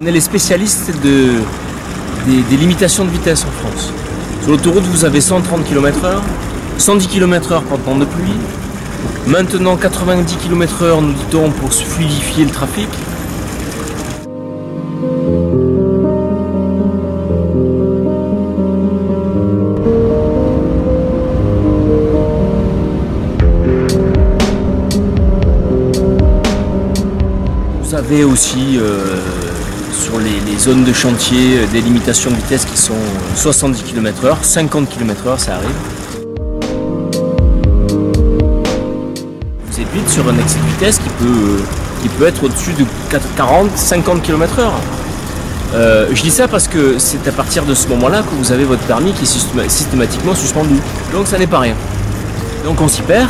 On est les spécialistes des limitations de vitesse en France. Sur l'autoroute, vous avez 130 km/h, 110 km/h quand temps de pluie. Maintenant 90 km/h, nous dit-on, pour fluidifier le trafic. Vous avez aussi sur les zones de chantier des limitations de vitesse qui sont 70 km/h, 50 km/h, ça arrive. Vous êtes vite sur un excès de vitesse qui peut être au-dessus de 40-50 km/h. Je dis ça parce que c'est à partir de ce moment-là que vous avez votre permis qui est systématiquement suspendu. Donc ça n'est pas rien. Donc on s'y perd.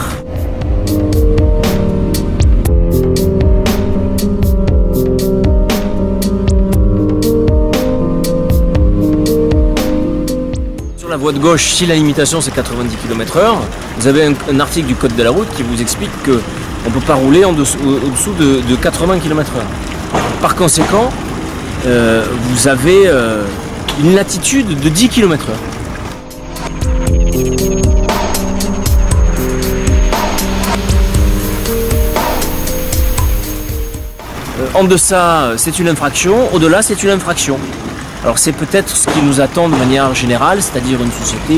Sur la voie de gauche, si la limitation c'est 90 km/h, vous avez un article du code de la route qui vous explique qu'on ne peut pas rouler au-dessous de 80 km/h. Par conséquent, vous avez une latitude de 10 km/h. En deçà, c'est une infraction, au-delà, c'est une infraction. Alors c'est peut-être ce qui nous attend de manière générale, c'est-à-dire une société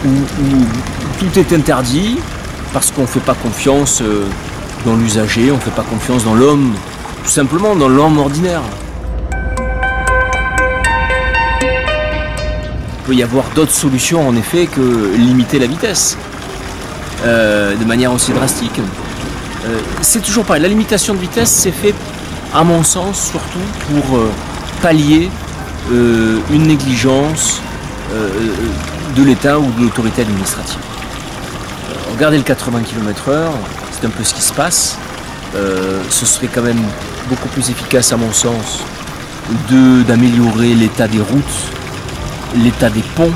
où tout est interdit, parce qu'on ne fait pas confiance dans l'usager, on ne fait pas confiance dans l'homme, tout simplement dans l'homme ordinaire. Il peut y avoir d'autres solutions en effet que limiter la vitesse de manière aussi drastique. C'est toujours pareil, la limitation de vitesse c'est fait à mon sens surtout pour pallier une négligence de l'État ou de l'autorité administrative. Regardez le 80 km/h, c'est un peu ce qui se passe. Ce serait quand même beaucoup plus efficace à mon sens d'améliorer l'état des routes, l'état des ponts,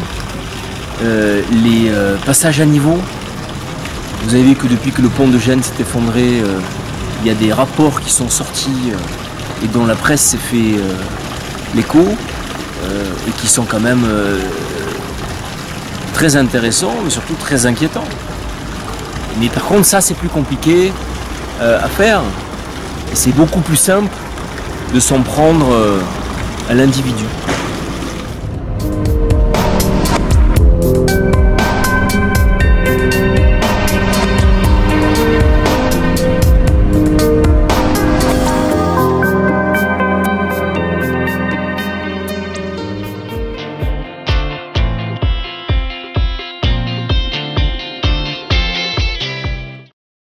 les passages à niveau. Vous avez vu que depuis que le pont de Gênes s'est effondré, il y a des rapports qui sont sortis et dont la presse s'est fait l'écho et qui sont quand même très intéressants mais surtout très inquiétants. Mais par contre ça c'est plus compliqué à faire et c'est beaucoup plus simple de s'en prendre à l'individu.